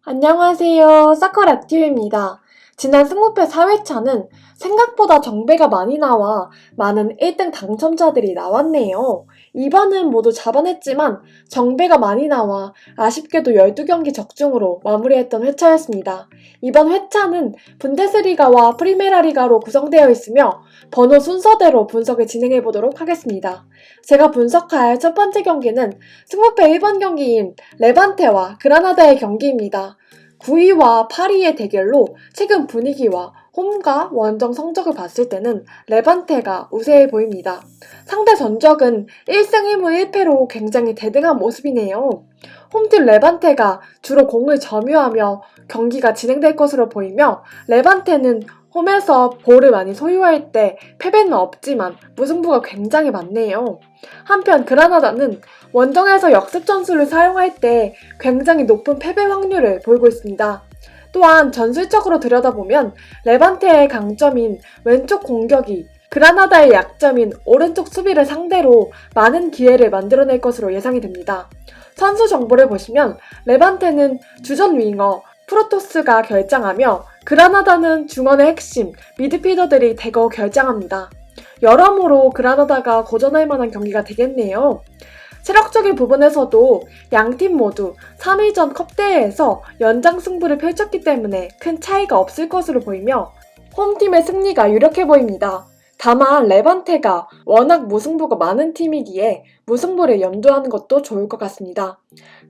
안녕하세요. 사커락티브입니다. 지난 승무패 4회차는 생각보다 정배가 많이 나와 많은 1등 당첨자들이 나왔네요. 2번은 모두 잡아냈지만 정배가 많이 나와 아쉽게도 12경기 적중으로 마무리했던 회차였습니다. 이번 회차는 분데스리가와 프리메라리가로 구성되어 있으며 번호 순서대로 분석을 진행해보도록 하겠습니다. 제가 분석할 첫 번째 경기는 승무패 1번 경기인 레반테와 그라나다의 경기입니다. 9위와 8위의 대결로 최근 분위기와 홈과 원정 성적을 봤을 때는 레반테가 우세해 보입니다. 상대 전적은 1승 1무 1패로 굉장히 대등한 모습이네요. 홈팀 레반테가 주로 공을 점유하며 경기가 진행될 것으로 보이며 레반테는 홈에서 볼을 많이 소유할 때 패배는 없지만 무승부가 굉장히 많네요. 한편 그라나다는 원정에서 역습 전술을 사용할 때 굉장히 높은 패배 확률을 보이고 있습니다. 또한 전술적으로 들여다보면 레반테의 강점인 왼쪽 공격이 그라나다의 약점인 오른쪽 수비를 상대로 많은 기회를 만들어낼 것으로 예상이 됩니다. 선수 정보를 보시면 레반테는 주전 윙어 프로토스가 결장하며 그라나다는 중원의 핵심 미드필더들이 대거 결장합니다. 여러모로 그라나다가 고전할 만한 경기가 되겠네요. 체력적인 부분에서도 양팀 모두 3일전 컵대회에서 연장 승부를 펼쳤기 때문에 큰 차이가 없을 것으로 보이며 홈팀의 승리가 유력해 보입니다. 다만 레반테가 워낙 무승부가 많은 팀이기에 무승부를 염두하는 것도 좋을 것 같습니다.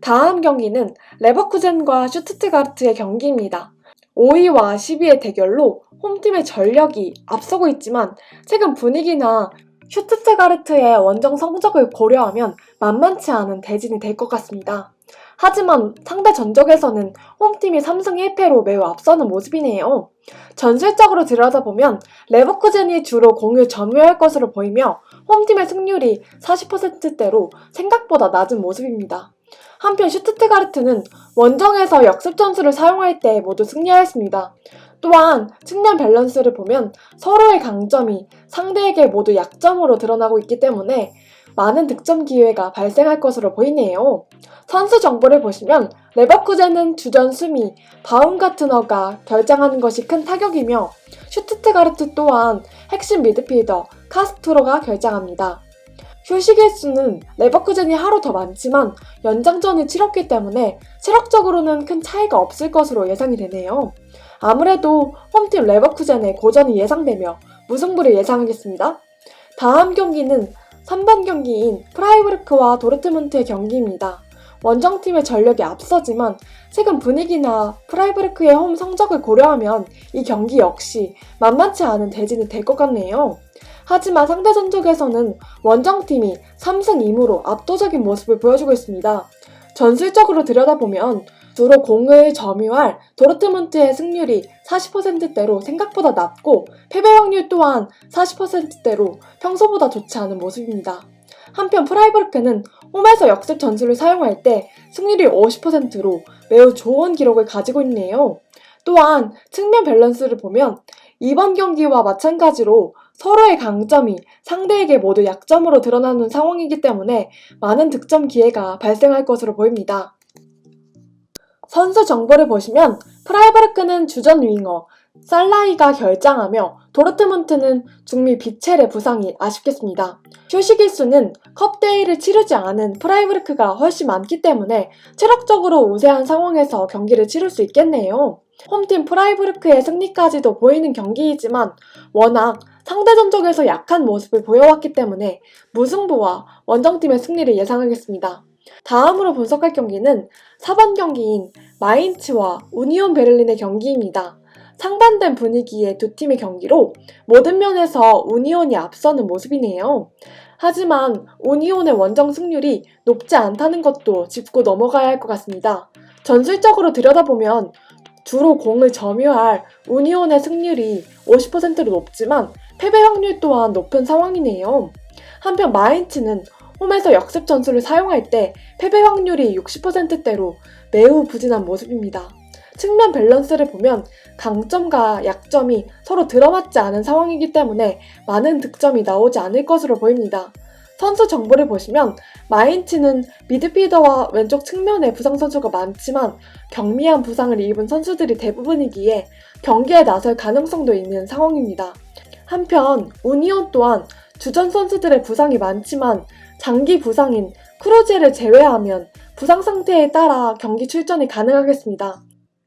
다음 경기는 레버쿠젠과 슈투트가르트의 경기입니다. 5위와 10위의 대결로 홈팀의 전력이 앞서고 있지만 최근 분위기나 슈투트가르트의 원정 성적을 고려하면 만만치 않은 대진이 될 것 같습니다. 하지만 상대 전적에서는 홈팀이 3승 1패로 매우 앞서는 모습이네요. 전술적으로 들여다보면 레버쿠젠이 주로 공을 점유할 것으로 보이며 홈팀의 승률이 40%대로 생각보다 낮은 모습입니다. 한편 슈투트가르트는 원정에서 역습 전술을 사용할 때 모두 승리하였습니다. 또한 측면 밸런스를 보면 서로의 강점이 상대에게 모두 약점으로 드러나고 있기 때문에 많은 득점 기회가 발생할 것으로 보이네요. 선수 정보를 보시면 레버쿠젠은 주전 수미 바움가트너가 결장하는 것이 큰 타격이며 슈투트가르트 또한 핵심 미드필더 카스트로가 결장합니다. 휴식일 수는 레버쿠젠이 하루 더 많지만 연장전이 치렀기 때문에 체력적으로는 큰 차이가 없을 것으로 예상이 되네요. 아무래도 홈팀 레버쿠젠의 고전이 예상되며 무승부를 예상하겠습니다. 다음 경기는 3번 경기인 프라이부르크와 도르트문트의 경기입니다. 원정팀의 전력이 앞서지만 최근 분위기나 프라이부르크의 홈 성적을 고려하면 이 경기 역시 만만치 않은 대진이 될 것 같네요. 하지만 상대 전적에서는 원정팀이 3승 2무로 압도적인 모습을 보여주고 있습니다. 전술적으로 들여다보면 주로 공을 점유할 도르트문트의 승률이 40%대로 생각보다 낮고 패배 확률 또한 40%대로 평소보다 좋지 않은 모습입니다. 한편 프라이부르크는 홈에서 역습 전술을 사용할 때 승률이 50%로 매우 좋은 기록을 가지고 있네요. 또한 측면 밸런스를 보면 이번 경기와 마찬가지로 서로의 강점이 상대에게 모두 약점으로 드러나는 상황이기 때문에 많은 득점 기회가 발생할 것으로 보입니다. 선수 정보를 보시면 프라이부르크는 주전 윙어 살라이가 결장하며 도르트문트는 중미 비첼의 부상이 아쉽겠습니다. 휴식일 수는 컵 대회를 치르지 않은 프라이부르크가 훨씬 많기 때문에 체력적으로 우세한 상황에서 경기를 치를 수 있겠네요. 홈팀 프라이부르크의 승리까지도 보이는 경기이지만 워낙 상대 전적에서 약한 모습을 보여왔기 때문에 무승부와 원정팀의 승리를 예상하겠습니다. 다음으로 분석할 경기는 4번 경기인 마인츠와 우니온 베를린의 경기입니다. 상반된 분위기의 두 팀의 경기로 모든 면에서 우니온이 앞서는 모습이네요. 하지만 우니온의 원정 승률이 높지 않다는 것도 짚고 넘어가야 할 것 같습니다. 전술적으로 들여다보면 주로 공을 점유할 우니온의 승률이 50%로 높지만 패배 확률 또한 높은 상황이네요. 한편 마인츠는 홈에서 역습 전술을 사용할 때 패배 확률이 60%대로 매우 부진한 모습입니다. 측면 밸런스를 보면 강점과 약점이 서로 들어맞지 않은 상황이기 때문에 많은 득점이 나오지 않을 것으로 보입니다. 선수 정보를 보시면 마인츠는 미드필더와 왼쪽 측면에 부상 선수가 많지만 경미한 부상을 입은 선수들이 대부분이기에 경기에 나설 가능성도 있는 상황입니다. 한편 우니온 또한 주전 선수들의 부상이 많지만 장기 부상인 크루제를 제외하면 부상 상태에 따라 경기 출전이 가능하겠습니다.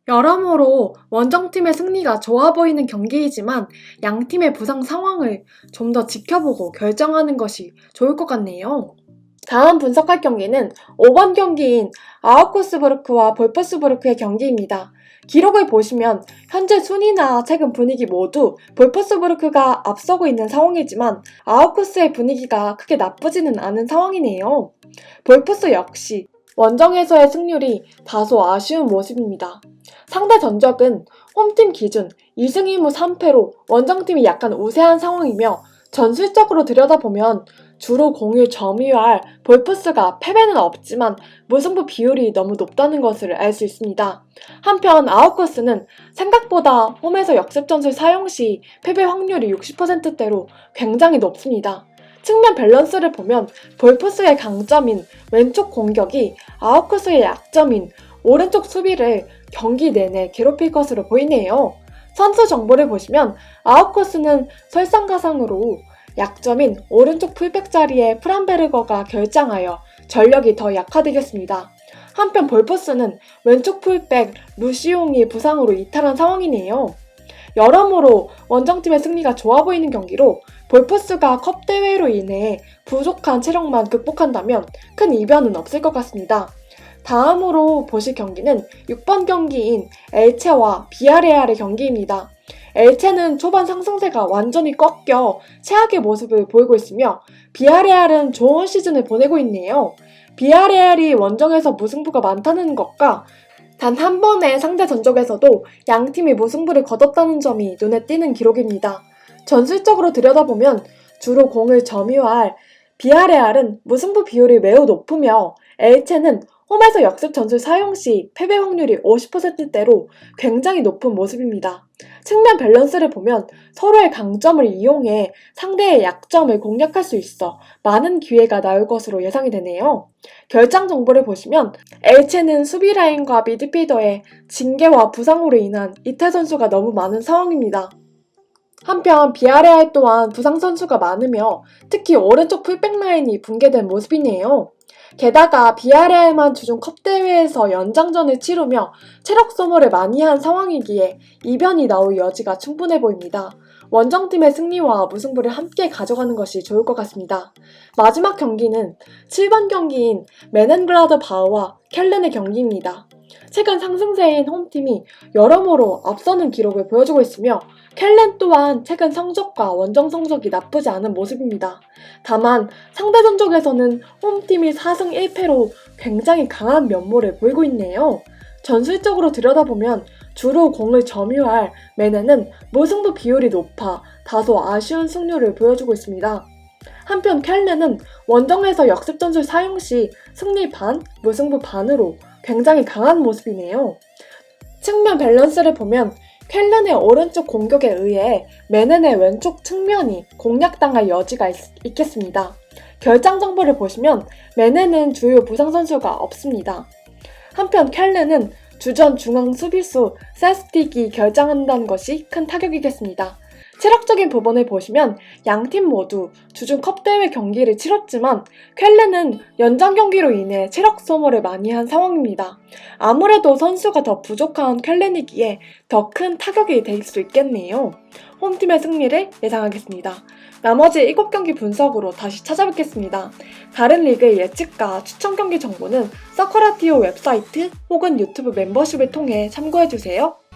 여러모로 원정팀의 승리가 좋아 보이는 경기이지만 양팀의 부상 상황을 좀 더 지켜보고 결정하는 것이 좋을 것 같네요. 다음 분석할 경기는 5번 경기인 아우크스부르크와 볼프스부르크의 경기입니다. 기록을 보시면 현재 순위나 최근 분위기 모두 볼프스부르크가 앞서고 있는 상황이지만 아우크스의 분위기가 크게 나쁘지는 않은 상황이네요. 볼프스 역시 원정에서의 승률이 다소 아쉬운 모습입니다. 상대 전적은 홈팀 기준 2승 1무 3패로 원정팀이 약간 우세한 상황이며 전술적으로 들여다보면 주로 공을 점유할 볼프스가 패배는 없지만 무승부 비율이 너무 높다는 것을 알 수 있습니다. 한편 아우크스는 생각보다 홈에서 역습 전술 사용 시 패배 확률이 60%대로 굉장히 높습니다. 측면 밸런스를 보면 볼프스의 강점인 왼쪽 공격이 아우크스의 약점인 오른쪽 수비를 경기 내내 괴롭힐 것으로 보이네요. 선수 정보를 보시면 아우크스는 설상가상으로 약점인 오른쪽 풀백 자리에 프란베르거가 결장하여 전력이 더 약화되겠습니다. 한편 볼프스는 왼쪽 풀백 루시옹이 부상으로 이탈한 상황이네요. 여러모로 원정팀의 승리가 좋아 보이는 경기로 볼프스가 컵 대회로 인해 부족한 체력만 극복한다면 큰 이변은 없을 것 같습니다. 다음으로 보실 경기는 6번 경기인 엘체와 비아레알의 경기입니다. 엘체는 초반 상승세가 완전히 꺾여 최악의 모습을 보이고 있으며 비아레알은 좋은 시즌을 보내고 있네요. 비아레알이 원정에서 무승부가 많다는 것과 단 한 번의 상대 전적에서도 양팀이 무승부를 거뒀다는 점이 눈에 띄는 기록입니다. 전술적으로 들여다보면 주로 공을 점유할 비아레알은 무승부 비율이 매우 높으며 엘체는 홈에서 역습 전술 사용 시 패배 확률이 50%대로 굉장히 높은 모습입니다. 측면 밸런스를 보면 서로의 강점을 이용해 상대의 약점을 공략할 수 있어 많은 기회가 나올 것으로 예상이 되네요. 결장 정보를 보시면 엘체는 수비 라인과 미드필더의 징계와 부상으로 인한 이탈 선수가 너무 많은 상황입니다. 한편 비아레알 또한 부상 선수가 많으며 특히 오른쪽 풀백 라인이 붕괴된 모습이네요. 게다가 비아레알만 주중 컵대회에서 연장전을 치르며 체력 소모를 많이 한 상황이기에 이변이 나올 여지가 충분해 보입니다. 원정팀의 승리와 무승부를 함께 가져가는 것이 좋을 것 같습니다. 마지막 경기는 7번 경기인 메넨그라드 바흐와 켈른의 경기입니다. 최근 상승세인 홈팀이 여러모로 앞서는 기록을 보여주고 있으며 켈렌 또한 최근 성적과 원정 성적이 나쁘지 않은 모습입니다. 다만 상대 전적에서는 홈팀이 4승 1패로 굉장히 강한 면모를 보이고 있네요. 전술적으로 들여다보면 주로 공을 점유할 메넨은 무승부 비율이 높아 다소 아쉬운 승률을 보여주고 있습니다. 한편 켈렌은 원정에서 역습 전술 사용 시 승리 반, 무승부 반으로 굉장히 강한 모습이네요. 측면 밸런스를 보면 켈렌의 오른쪽 공격에 의해 메넨의 왼쪽 측면이 공략당할 여지가 있겠습니다. 결장 정보를 보시면 메넨은 주요 부상 선수가 없습니다. 한편 켈렌은 주전 중앙 수비수 세스틱이 결장한다는 것이 큰 타격이겠습니다. 체력적인 부분을 보시면 양팀 모두 주중 컵대회 경기를 치렀지만 켈렌은 연장 경기로 인해 체력 소모를 많이 한 상황입니다. 아무래도 선수가 더 부족한 켈렌이기에 더 큰 타격이 될 수 있겠네요. 홈팀의 승리를 예상하겠습니다. 나머지 7경기 분석으로 다시 찾아뵙겠습니다. 다른 리그의 예측과 추천 경기 정보는 서커라티오 웹사이트 혹은 유튜브 멤버십을 통해 참고해주세요.